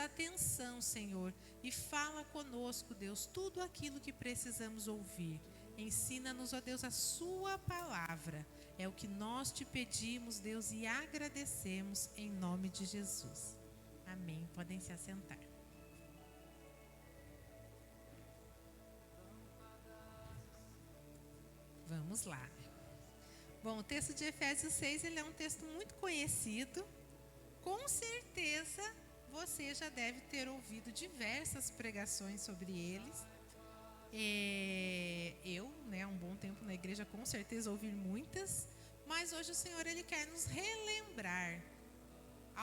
atenção, Senhor, e fala conosco, Deus, tudo aquilo que precisamos ouvir. Ensina-nos, ó Deus, a sua palavra. É o que nós te pedimos, Deus, e agradecemos em nome de Jesus. Amém. Podem se assentar. Vamos lá. Bom, o texto de Efésios 6, ele é um texto muito conhecido. Com certeza, você já deve ter ouvido diversas pregações sobre eles. Eu, há um bom tempo na igreja, com certeza ouvi muitas. Mas hoje o Senhor, ele quer nos relembrar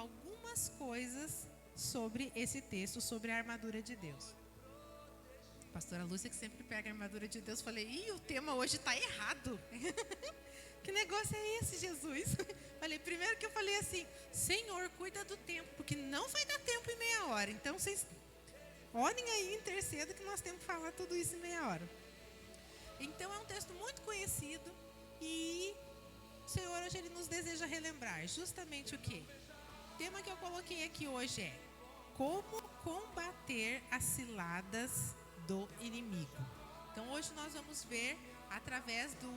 algumas coisas sobre esse texto, sobre a armadura de Deus. Pastora Lúcia, que sempre pega a armadura de Deus, falei, o tema hoje está errado. Que negócio é esse, Jesus? Falei, primeiro que eu falei assim, Senhor, cuida do tempo, porque não vai dar tempo em meia hora. Então vocês orem aí, intercedam, que nós temos que falar tudo isso em meia hora. Então é um texto muito conhecido e o Senhor hoje ele nos deseja relembrar justamente o quê? O tema que eu coloquei aqui hoje é como combater as ciladas do inimigo. Então hoje nós vamos ver, através do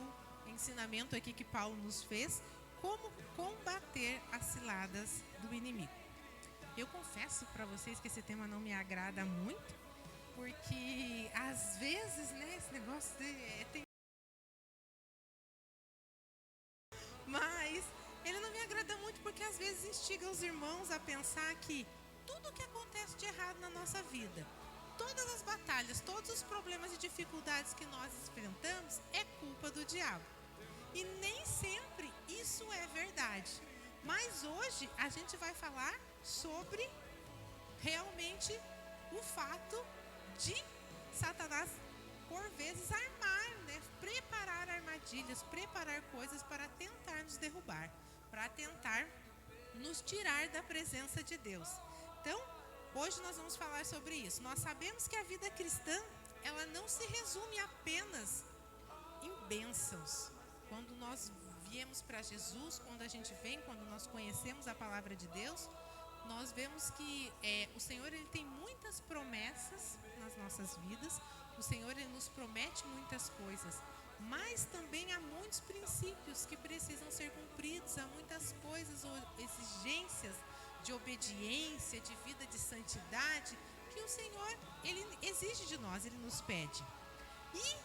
ensinamento aqui que Paulo nos fez, como combater as ciladas do inimigo. Eu confesso para vocês que esse tema não me agrada muito, porque às vezes, esse negócio tem... Mas ele não me agrada muito porque às vezes instiga os irmãos a pensar que tudo que acontece de errado na nossa vida, todas as batalhas, todos os problemas e dificuldades que nós enfrentamos é culpa do diabo. E nem sempre isso é verdade. Mas hoje a gente vai falar sobre realmente o fato de Satanás, por vezes, armar, preparar armadilhas, preparar coisas para tentar nos derrubar, para tentar nos tirar da presença de Deus. Então, hoje nós vamos falar sobre isso. Nós sabemos que a vida cristã, ela não se resume apenas em bênçãos. Quando nós viemos para Jesus, quando a gente vem, quando nós conhecemos a palavra de Deus, nós vemos que o Senhor ele tem muitas promessas nas nossas vidas. O Senhor ele nos promete muitas coisas, mas também há muitos princípios que precisam ser cumpridos, há muitas coisas ou exigências de obediência, de vida de santidade, que o Senhor ele exige de nós, ele nos pede. E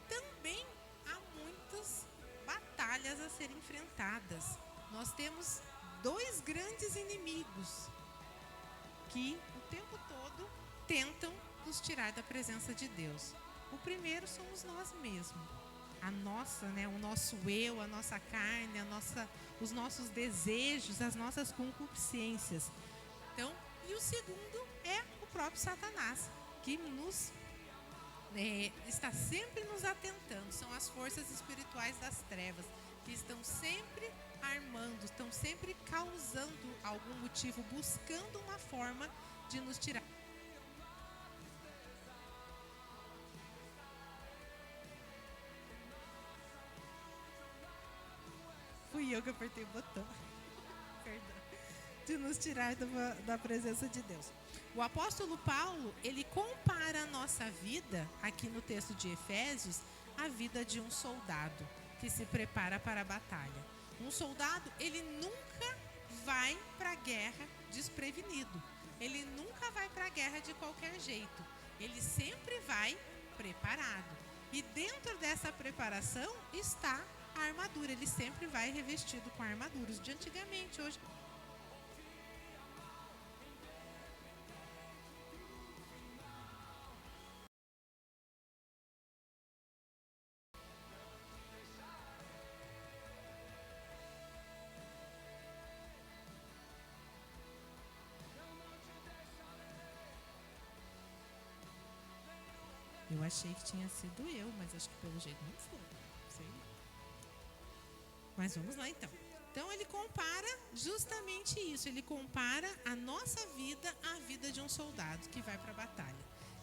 também há muitas batalhas a serem enfrentadas. Nós temos dois grandes inimigos que o tempo todo tentam nos tirar da presença de Deus. O primeiro somos nós mesmos. A nossa, o nosso eu, a nossa carne, os nossos desejos, as nossas concupiscências. Então, e o segundo é o próprio Satanás, que está sempre nos atentando. São as forças espirituais das trevas, que estão sempre armando, estão sempre causando algum motivo, buscando uma forma de nos tirar. Fui eu que apertei o botão. Perdão. De nos tirar da presença de Deus. O apóstolo Paulo, ele compara a nossa vida, aqui no texto de Efésios, à vida de um soldado que se prepara para a batalha. Um soldado, ele nunca vai para a guerra desprevenido. Ele nunca vai para a guerra de qualquer jeito. Ele sempre vai preparado. E dentro dessa preparação está a armadura. Ele sempre vai revestido com armaduras. De antigamente, hoje... Eu achei que tinha sido eu, mas acho que pelo jeito não foi. Não sei. Mas vamos lá então. Então ele compara justamente isso. Ele compara a nossa vida à vida de um soldado que vai para a batalha.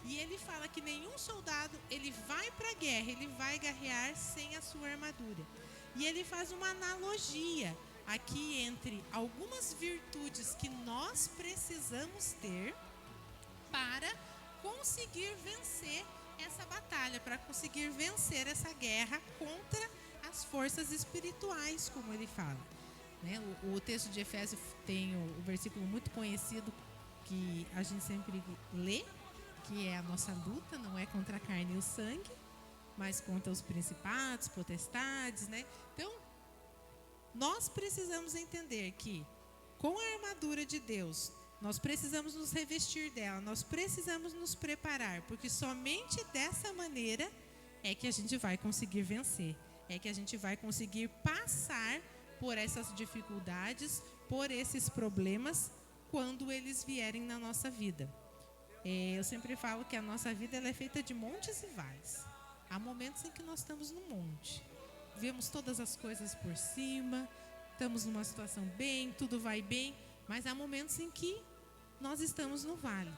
E ele fala que nenhum soldado ele vai para a guerra, ele vai guerrear sem a sua armadura. E ele faz uma analogia aqui entre algumas virtudes que nós precisamos ter para conseguir vencer essa batalha, para conseguir vencer essa guerra contra as forças espirituais, como ele fala. Né? O texto de Efésios tem o versículo muito conhecido que a gente sempre lê, que é a nossa luta, não é contra a carne e o sangue, mas contra os principados, potestades, né? Então, nós precisamos entender que com a armadura de Deus, nós precisamos nos revestir dela, nós precisamos nos preparar, porque somente dessa maneira é que a gente vai conseguir vencer, é que a gente vai conseguir passar por essas dificuldades, por esses problemas, quando eles vierem na nossa vida. Eu sempre falo que a nossa vida ela é feita de montes e vales. Há momentos em que nós estamos no monte, vemos todas as coisas por cima, estamos numa situação bem, tudo vai bem, mas há momentos em que nós estamos no vale.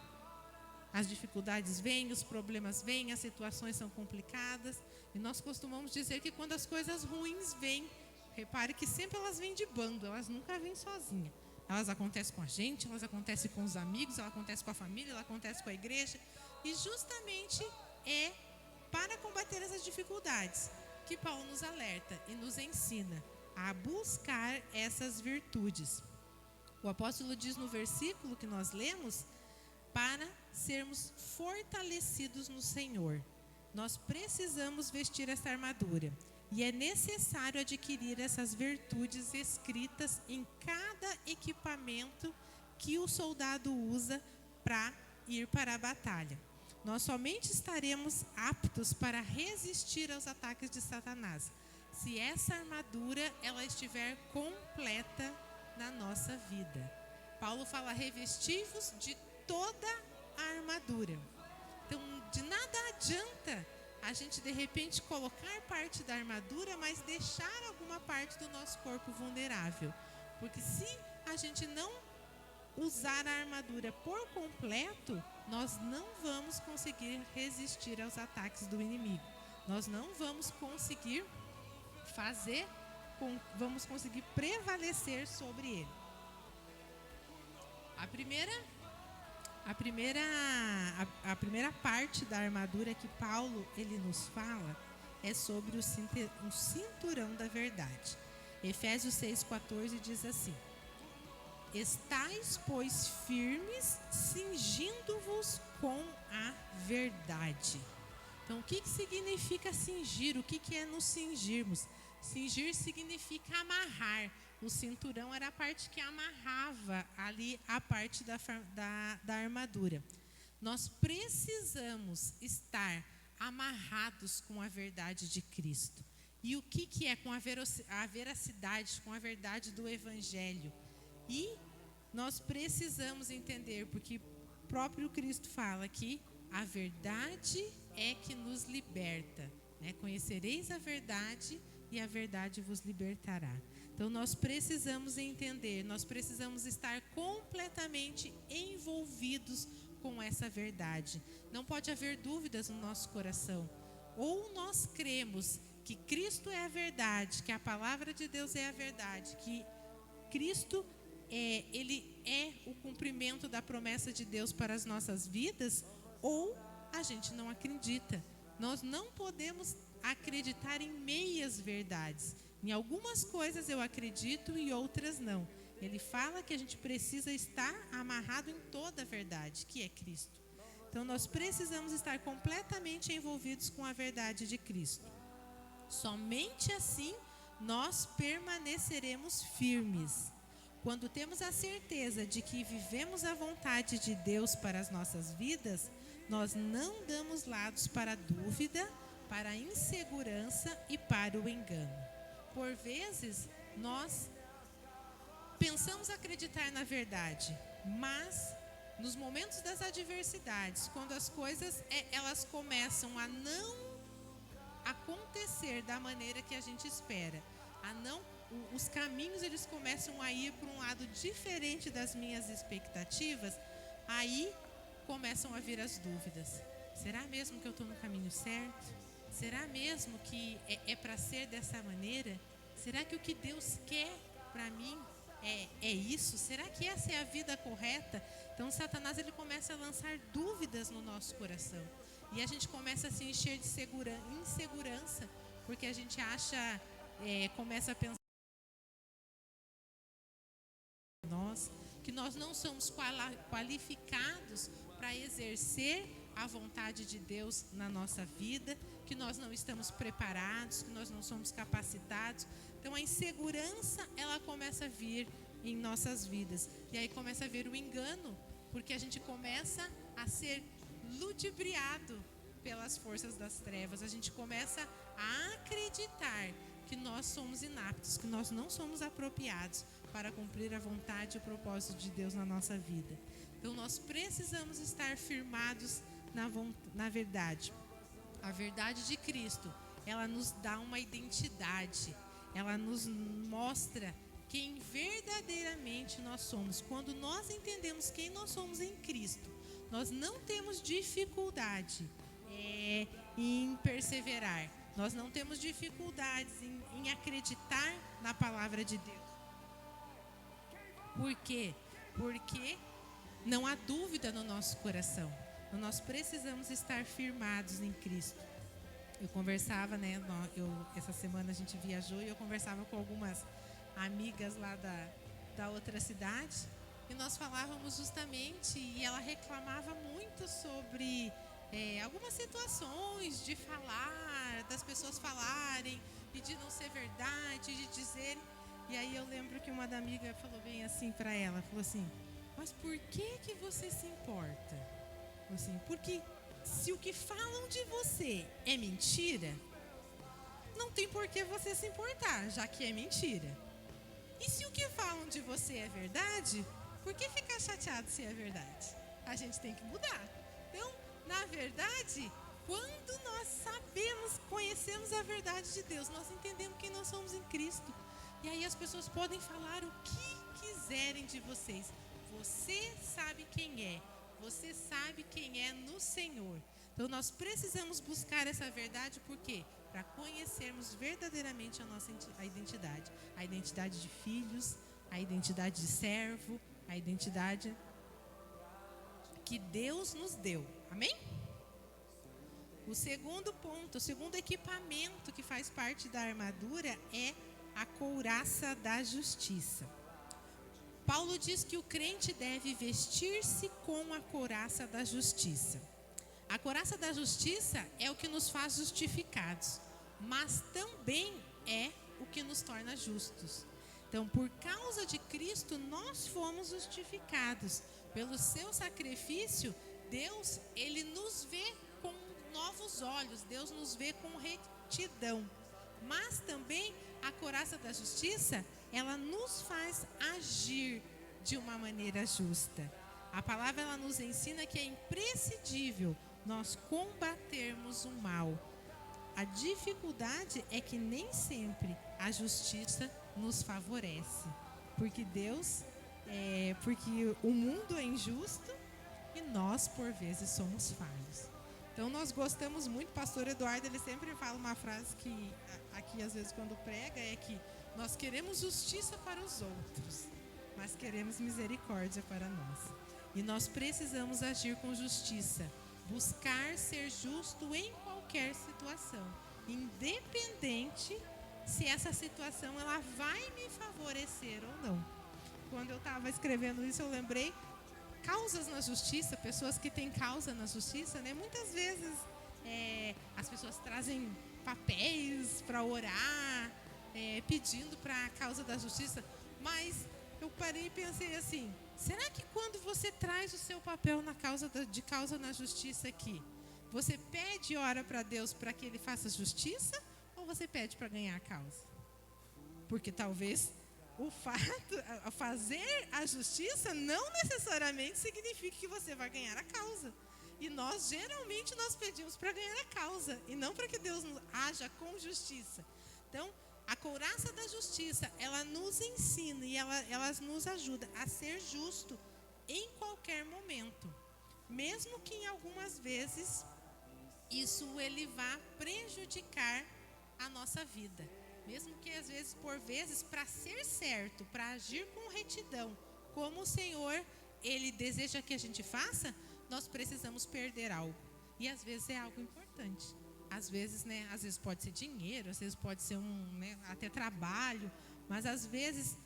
As dificuldades vêm, os problemas vêm, as situações são complicadas, e nós costumamos dizer que quando as coisas ruins vêm, repare que sempre elas vêm de bando, elas nunca vêm sozinhas. Elas acontecem com a gente, elas acontecem com os amigos, elas acontecem com a família, elas acontecem com a igreja. E justamente é para combater essas dificuldades que Paulo nos alerta e nos ensina a buscar essas virtudes. O apóstolo diz no versículo que nós lemos, para sermos fortalecidos no Senhor. Nós precisamos vestir essa armadura. E é necessário adquirir essas virtudes escritas em cada equipamento que o soldado usa para ir para a batalha. Nós somente estaremos aptos para resistir aos ataques de Satanás se essa armadura ela estiver completa na nossa vida. Paulo fala: revestivos de toda a armadura. Então, de nada adianta a gente de repente colocar parte da armadura, mas deixar alguma parte do nosso corpo vulnerável. Porque se a gente não usar a armadura por completo, nós não vamos conseguir resistir aos ataques do inimigo. Nós não vamos conseguir vamos conseguir prevalecer sobre ele. A primeira parte da armadura que Paulo ele nos fala é sobre o cinturão da verdade. Efésios 6,14 diz assim: estais, pois, firmes, cingindo-vos com a verdade. Então, o que significa cingir? O que é nos cingirmos? Cingir significa amarrar. O cinturão era a parte que amarrava ali a parte da armadura. Nós precisamos estar amarrados com a verdade de Cristo. E o que é com a veracidade, com a verdade do Evangelho? E nós precisamos entender, porque o próprio Cristo fala que a verdade é que nos liberta. Né? Conhecereis a verdade e a verdade vos libertará. Então, nós precisamos entender, nós precisamos estar completamente envolvidos com essa verdade. Não pode haver dúvidas no nosso coração. Ou nós cremos que Cristo é a verdade, que a palavra de Deus é a verdade, que Cristo ele é o cumprimento da promessa de Deus para as nossas vidas, ou a gente não acredita. Nós não podemos acreditar em meias verdades. Em algumas coisas eu acredito e outras não. Ele fala que a gente precisa estar amarrado em toda a verdade, que é Cristo. Então nós precisamos estar completamente envolvidos com a verdade de Cristo. Somente assim nós permaneceremos firmes. Quando temos a certeza de que vivemos a vontade de Deus para as nossas vidas, nós não damos lados para a dúvida, para a insegurança e para o engano. Por vezes, nós pensamos acreditar na verdade, mas nos momentos das adversidades, quando as coisas elas começam a não acontecer da maneira que a gente espera, os caminhos eles começam a ir para um lado diferente das minhas expectativas, aí começam a vir as dúvidas. Será mesmo que eu estou no caminho certo? Será mesmo que é para ser dessa maneira? Será que o que Deus quer para mim é isso? Será que essa é a vida correta? Então Satanás ele começa a lançar dúvidas no nosso coração. E a gente começa a se encher de insegurança, porque a gente acha, começa a pensar que nós não somos qualificados para exercer a vontade de Deus na nossa vida, que nós não estamos preparados, que nós não somos capacitados. Então a insegurança ela começa a vir em nossas vidas. E aí começa a vir o engano, porque a gente começa a ser ludibriado pelas forças das trevas. A gente começa a acreditar que nós somos inaptos, que nós não somos apropriados para cumprir a vontade e o propósito de Deus na nossa vida. Então nós precisamos estar firmados na verdade. A verdade de Cristo, ela nos dá uma identidade, ela nos mostra quem verdadeiramente nós somos. Quando nós entendemos quem nós somos em Cristo, nós não temos dificuldade em perseverar, nós não temos dificuldades em acreditar na palavra de Deus. Por quê? Porque não há dúvida no nosso coração. Nós precisamos estar firmados em Cristo. Eu conversava, essa semana a gente viajou e eu conversava com algumas amigas lá da outra cidade e nós falávamos justamente, e ela reclamava muito sobre algumas situações de falar, das pessoas falarem e de não ser verdade, de dizer. E aí eu lembro que uma da amiga falou bem assim para ela, falou assim: mas por que você se importa? Assim, porque se o que falam de você é mentira, não tem por que você se importar, já que é mentira. E se o que falam de você é verdade, por que ficar chateado se é verdade? A gente tem que mudar. Então, na verdade, quando nós conhecemos a verdade de Deus, nós entendemos quem nós somos em Cristo. E aí as pessoas podem falar o que quiserem de vocês. Você sabe quem é. Você sabe quem é no Senhor. Então nós precisamos buscar essa verdade, por quê? Para conhecermos verdadeiramente a identidade de filhos, a identidade de servo, a identidade que Deus nos deu. Amém? O segundo ponto, o segundo equipamento que faz parte da armadura é a couraça da justiça. Paulo diz que o crente deve vestir-se com a couraça da justiça. A couraça da justiça é o que nos faz justificados, mas também é o que nos torna justos. Então, por causa de Cristo, nós fomos justificados. Pelo seu sacrifício, Deus, ele nos vê com novos olhos, Deus nos vê com retidão. Mas também a couraça da justiça, ela nos faz agir de uma maneira justa. A palavra ela nos ensina que é imprescindível nós combatermos o mal. A dificuldade é que nem sempre a justiça nos favorece, porque porque o mundo é injusto e nós por vezes somos falhos. Então nós gostamos muito, pastor Eduardo, ele sempre fala uma frase que aqui às vezes quando prega, é que nós queremos justiça para os outros, mas queremos misericórdia para nós. E nós precisamos agir com justiça, buscar ser justo em qualquer situação, independente se essa situação ela vai me favorecer ou não. Quando eu estava escrevendo isso, eu lembrei causas na justiça, pessoas que têm causa na justiça, né? Muitas vezes as pessoas trazem papéis para orar, pedindo para a causa da justiça, mas eu parei e pensei assim: será que quando você traz o seu papel de causa na justiça aqui, você pede e ora para Deus para que Ele faça justiça, ou você pede para ganhar a causa? Porque talvez o fato, fazer a justiça não necessariamente significa que você vai ganhar a causa. E geralmente nós pedimos para ganhar a causa e não para que Deus haja com justiça. Então, a couraça da justiça, ela nos ensina e ela nos ajuda a ser justo em qualquer momento. Mesmo que em algumas vezes isso ele vá prejudicar a nossa vida. Mesmo que às vezes, por vezes, para ser certo, para agir com retidão, como o Senhor, Ele deseja que a gente faça, nós precisamos perder algo. E às vezes é algo importante. Às vezes, né? Às vezes pode ser dinheiro, às vezes pode ser até trabalho, mas às vezes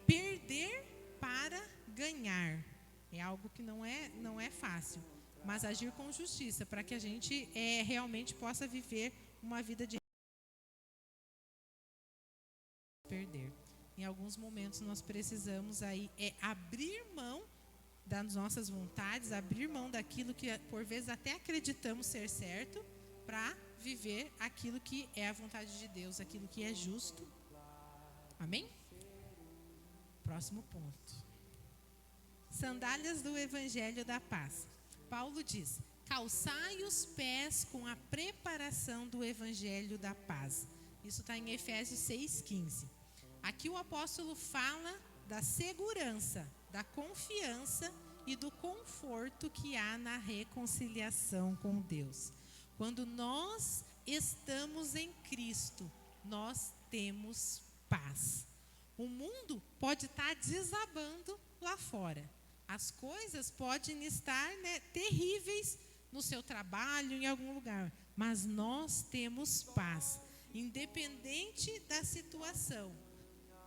perder para ganhar é algo que não é fácil. Mas agir com justiça para que a gente realmente possa viver uma vida de perder. Em alguns momentos nós precisamos aí abrir mão das nossas vontades, abrir mão daquilo que por vezes até acreditamos ser certo, para viver aquilo que é a vontade de Deus, aquilo que é justo. Amém? Próximo ponto. Sandálias do Evangelho da Paz. Paulo diz: calçai os pés com a preparação do Evangelho da Paz. Isso está em Efésios 6,15. Aqui o apóstolo fala da segurança, da confiança e do conforto que há na reconciliação com Deus. Quando nós estamos em Cristo, nós temos paz. O mundo pode estar desabando lá fora. As coisas podem estar terríveis no seu trabalho, em algum lugar. Mas nós temos paz, independente da situação.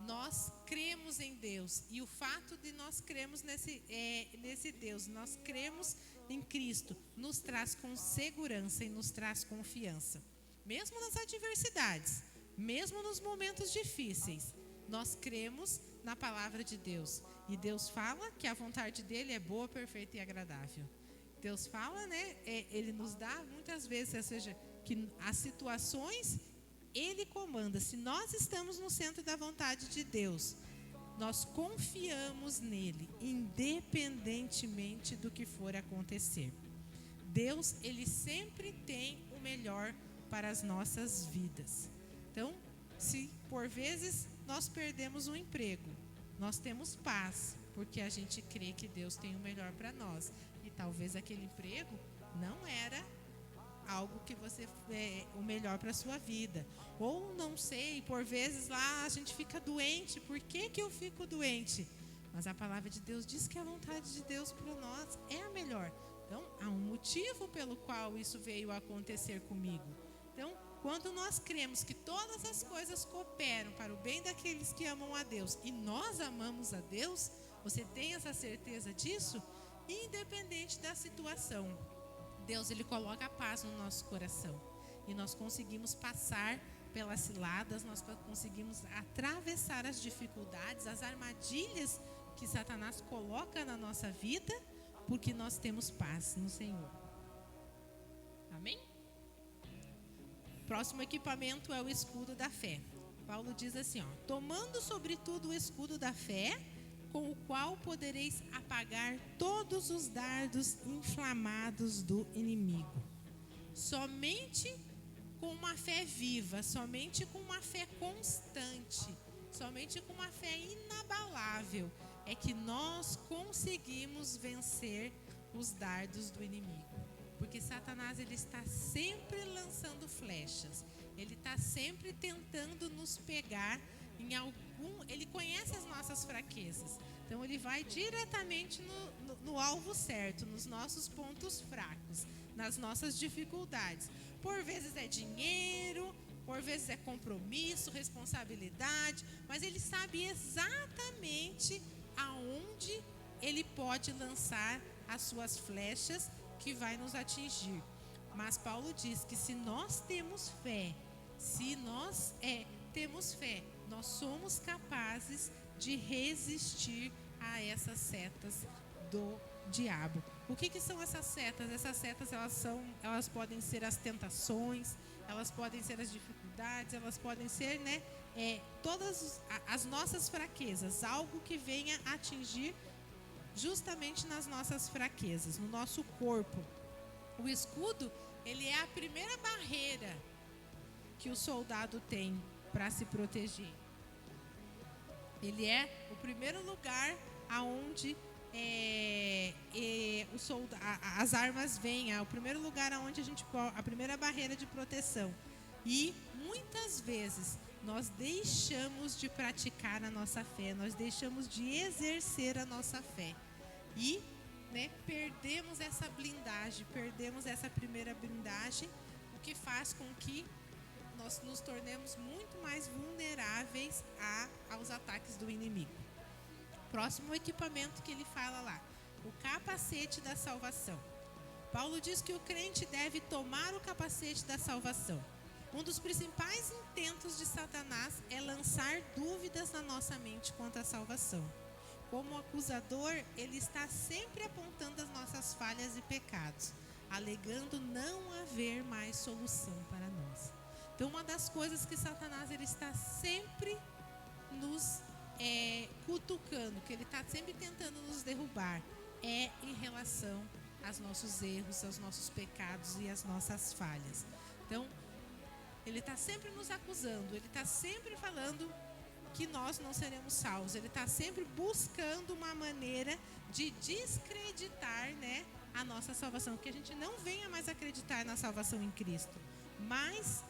Nós cremos em Deus, e o fato de nós cremos nesse Deus, nós cremos em Cristo, nos traz com segurança e nos traz confiança. Mesmo nas adversidades, mesmo nos momentos difíceis, nós cremos na palavra de Deus. E Deus fala que a vontade dele é boa, perfeita e agradável. Deus fala, Ele nos dá muitas vezes, ou seja, que as situações Ele comanda. Se nós estamos no centro da vontade de Deus, nós confiamos nele, independentemente do que for acontecer. Deus, Ele sempre tem o melhor para as nossas vidas. Então, se por vezes nós perdemos um emprego, nós temos paz, porque a gente crê que Deus tem o melhor para nós. E talvez aquele emprego não era algo que você o melhor para a sua vida. Ou não sei, por vezes lá a gente fica doente. Por que eu fico doente? Mas a palavra de Deus diz que a vontade de Deus para nós é a melhor. Então, há um motivo pelo qual isso veio a acontecer comigo. Então, quando nós cremos que todas as coisas cooperam para o bem daqueles que amam a Deus, e nós amamos a Deus, você tem essa certeza disso? Independente da situação, Deus, Ele coloca a paz no nosso coração. E nós conseguimos passar pelas ciladas, nós conseguimos atravessar as dificuldades, as armadilhas que Satanás coloca na nossa vida, porque nós temos paz no Senhor. Amém? Próximo equipamento é o escudo da fé. Paulo diz assim, tomando sobretudo o escudo da fé, com o qual podereis apagar todos os dardos inflamados do inimigo. Somente com uma fé viva, somente com uma fé constante, somente com uma fé inabalável, é que nós conseguimos vencer os dardos do inimigo. Porque Satanás, ele está sempre lançando flechas, ele está sempre tentando nos pegar em algum, ele conhece as nossas fraquezas, então ele vai diretamente no alvo certo, nos nossos pontos fracos, nas nossas dificuldades. Por vezes é dinheiro, por vezes é compromisso, responsabilidade, mas ele sabe exatamente aonde ele pode lançar as suas flechas que vai nos atingir. Mas Paulo diz que se nós temos fé, se nós temos fé, nós somos capazes de resistir a essas setas do diabo. O que são essas setas? Essas setas, elas podem ser as tentações, elas podem ser as dificuldades, elas podem ser, todas as nossas fraquezas, algo que venha atingir justamente nas nossas fraquezas, no nosso corpo. O escudo, ele é a primeira barreira que o soldado tem para se proteger. Ele é o primeiro lugar aonde as armas vêm, é o primeiro lugar aonde a primeira barreira de proteção. E muitas vezes nós deixamos de praticar a nossa fé, nós deixamos de exercer a nossa fé. E perdemos essa blindagem, perdemos essa primeira blindagem, o que faz com que nós nos tornemos muito mais vulneráveis aos ataques do inimigo. Próximo equipamento que ele fala lá, o capacete da salvação. Paulo diz que o crente deve tomar o capacete da salvação. Um dos principais intentos de Satanás é lançar dúvidas na nossa mente quanto à salvação. Como acusador, ele está sempre apontando as nossas falhas e pecados, alegando não haver mais solução para nós. Então, uma das coisas que Satanás ele está sempre nos cutucando, que ele está sempre tentando nos derrubar, é em relação aos nossos erros, aos nossos pecados e às nossas falhas. Então, ele está sempre nos acusando, ele está sempre falando que nós não seremos salvos. Ele está sempre buscando uma maneira de descreditar, a nossa salvação, que a gente não venha mais acreditar na salvação em Cristo. Mas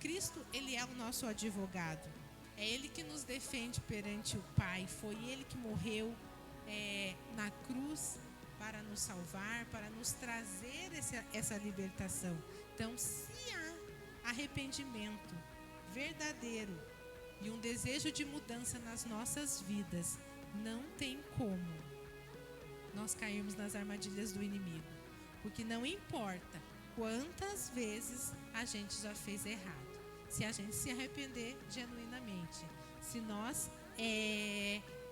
Cristo, ele é o nosso advogado. É ele que nos defende perante o Pai. Foi ele que morreu na cruz para nos salvar, para nos trazer essa libertação. Então, se há arrependimento verdadeiro e um desejo de mudança nas nossas vidas, não tem como nós cairmos nas armadilhas do inimigo. Porque não importa quantas vezes a gente já fez errado. Se a gente se arrepender genuinamente, se nós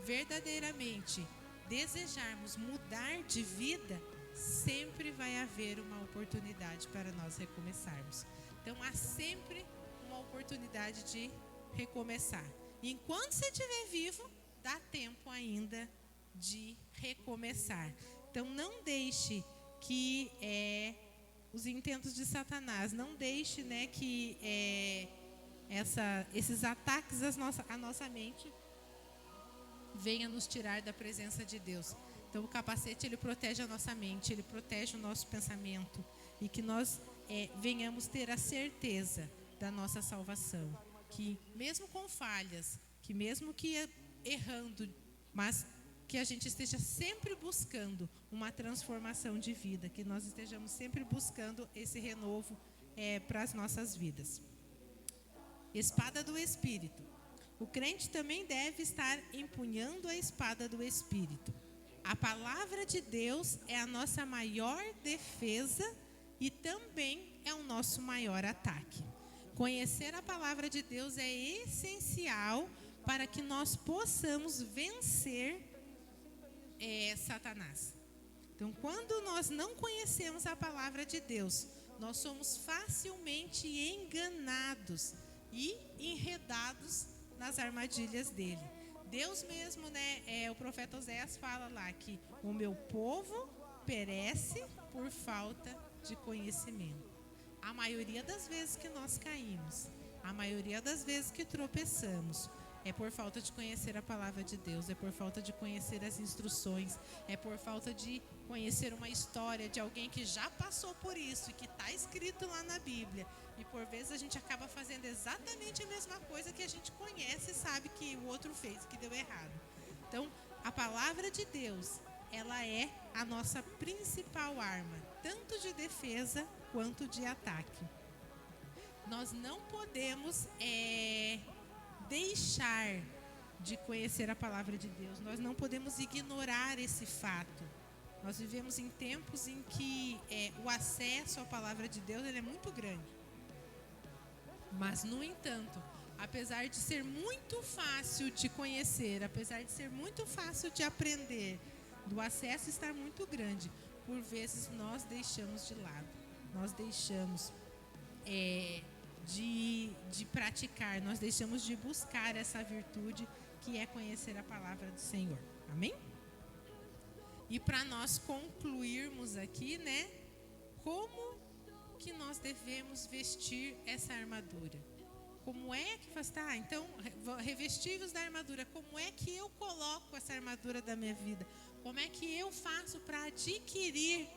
verdadeiramente desejarmos mudar de vida, sempre vai haver uma oportunidade para nós recomeçarmos. Então, há sempre uma oportunidade de recomeçar. Enquanto você estiver vivo, dá tempo ainda de recomeçar. Então, não deixe que os intentos de Satanás, não deixe que esses ataques à nossa mente venha nos tirar da presença de Deus. Então, o capacete, ele protege a nossa mente, ele protege o nosso pensamento, e que nós venhamos ter a certeza da nossa salvação, que mesmo com falhas, que mesmo que errando, mas que a gente esteja sempre buscando uma transformação de vida, que nós estejamos sempre buscando esse renovo para as nossas vidas. Espada do Espírito. O crente também deve estar empunhando a espada do Espírito. A palavra de Deus é a nossa maior defesa e também é o nosso maior ataque. Conhecer a palavra de Deus é essencial para que nós possamos vencer Satanás. Então, quando nós não conhecemos a palavra de Deus, nós somos facilmente enganados e enredados nas armadilhas dele. Deus mesmo, o profeta Oséias fala lá que o meu povo perece por falta de conhecimento. A maioria das vezes que nós caímos, a maioria das vezes que tropeçamos, é por falta de conhecer a palavra de Deus, é por falta de conhecer as instruções, é por falta de conhecer uma história de alguém que já passou por isso e que está escrito lá na Bíblia. E por vezes a gente acaba fazendo exatamente a mesma coisa que a gente conhece e sabe que o outro fez, que deu errado. Então, a palavra de Deus, ela é a nossa principal arma, tanto de defesa quanto de ataque. Nós não podemos deixar de conhecer a palavra de Deus. Nós não podemos ignorar esse fato. Nós vivemos em tempos em que o acesso à palavra de Deus ele é muito grande. Mas, no entanto, apesar de ser muito fácil de conhecer, apesar de ser muito fácil de aprender, do acesso estar muito grande, por vezes nós deixamos de lado. Nós deixamos de praticar, nós deixamos de buscar essa virtude que é conhecer a palavra do Senhor. Amém? E para nós concluirmos aqui, como que nós devemos vestir essa armadura? Como é que faz? Então, revestivos da armadura, como é que eu coloco essa armadura da minha vida? Como é que eu faço para adquirir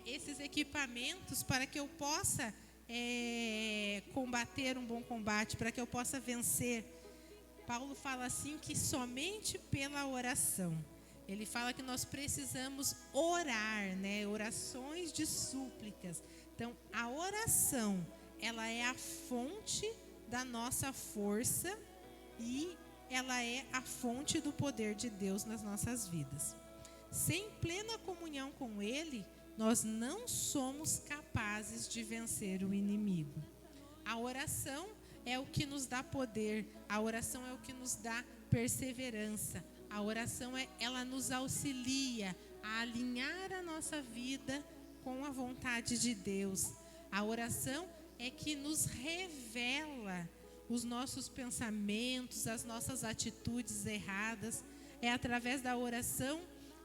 esses equipamentos para que eu possa combater um bom combate, para que eu possa vencer, Paulo fala assim que somente pela oração. Ele fala que nós precisamos orar, né? Orações de súplicas. Então, a oração, ela é a fonte da nossa força e ela é a fonte do poder de Deus nas nossas vidas. Sem plena comunhão com Ele, nós não somos capazes de vencer o inimigo. A oração é o que nos dá poder, a oração é o que nos dá perseverança. A oração, ela nos auxilia a alinhar a nossa vida com a vontade de Deus. A oração é que nos revela os nossos pensamentos, as nossas atitudes erradas. É através da oração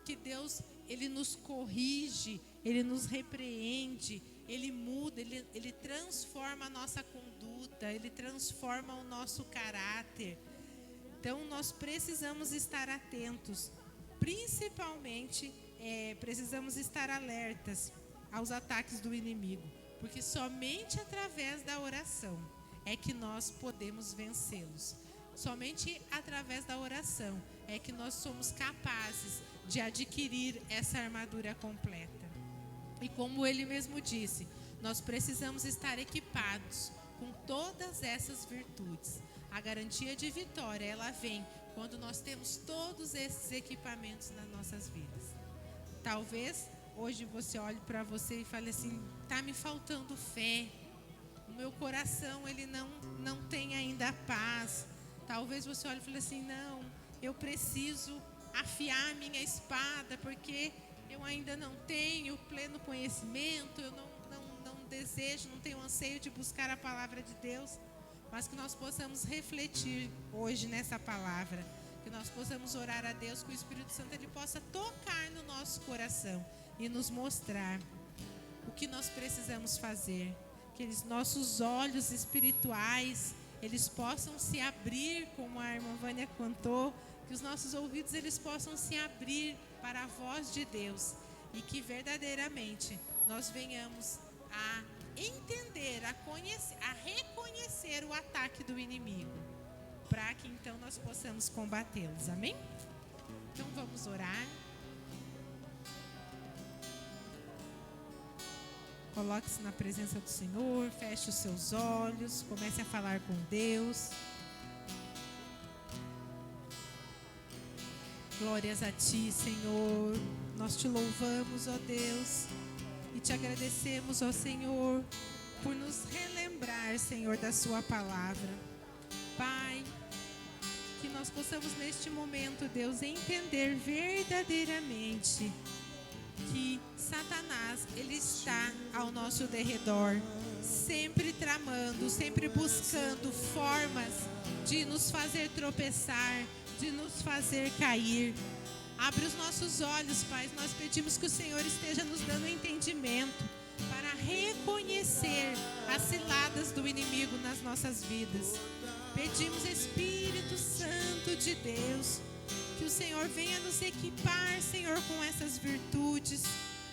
que Deus, Ele nos corrige, Ele nos repreende, Ele muda, Ele transforma a nossa conduta, Ele transforma o nosso caráter. Então, nós precisamos estar atentos, principalmente precisamos estar alertas aos ataques do inimigo, porque somente através da oração é que nós podemos vencê-los. Somente através da oração é que nós somos capazes de adquirir essa armadura completa. E como ele mesmo disse, nós precisamos estar equipados com todas essas virtudes. A garantia de vitória, ela vem quando nós temos todos esses equipamentos nas nossas vidas. Talvez hoje você olhe para você e fale assim, está me faltando fé. O meu coração, ele não tem ainda paz. Talvez você olhe e fale assim, não, eu preciso afiar a minha espada, porque eu ainda não tenho pleno conhecimento, eu não desejo, não tenho anseio de buscar a palavra de Deus. Mas que nós possamos refletir hoje nessa palavra, que nós possamos orar a Deus, que o Espírito Santo ele possa tocar no nosso coração e nos mostrar o que nós precisamos fazer, que os nossos olhos espirituais eles possam se abrir, como a irmã Vânia cantou, que os nossos ouvidos eles possam se abrir para a voz de Deus e que verdadeiramente nós venhamos a entender, a reconhecer o ataque do inimigo, para que então nós possamos combatê-los, amém? Então vamos orar. Coloque-se na presença do Senhor, feche os seus olhos, comece a falar com Deus. Glórias a Ti, Senhor, nós Te louvamos, ó Deus, e Te agradecemos, ó Senhor, por nos relembrar, Senhor, da Sua palavra. Pai, que nós possamos neste momento, Deus, entender verdadeiramente que Satanás, ele está ao nosso derredor, sempre tramando, sempre buscando formas de nos fazer tropeçar, de nos fazer cair. Abre os nossos olhos, Pai. Nós pedimos que o Senhor esteja nos dando entendimento para reconhecer as ciladas do inimigo nas nossas vidas. Pedimos, Espírito Santo de Deus, que o Senhor venha nos equipar, Senhor, com essas virtudes.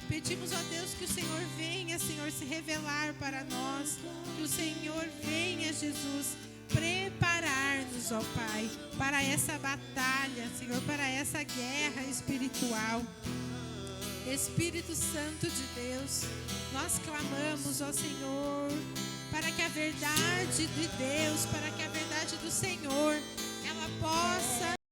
Pedimos, ó Deus, que o Senhor venha, Senhor, se revelar para nós. Que o Senhor venha, Jesus, preparar-nos, ó Pai, para essa batalha, Senhor, para essa guerra espiritual. Espírito Santo de Deus, nós clamamos, ó Senhor, para que a verdade de Deus, para que a verdade do Senhor, ela possa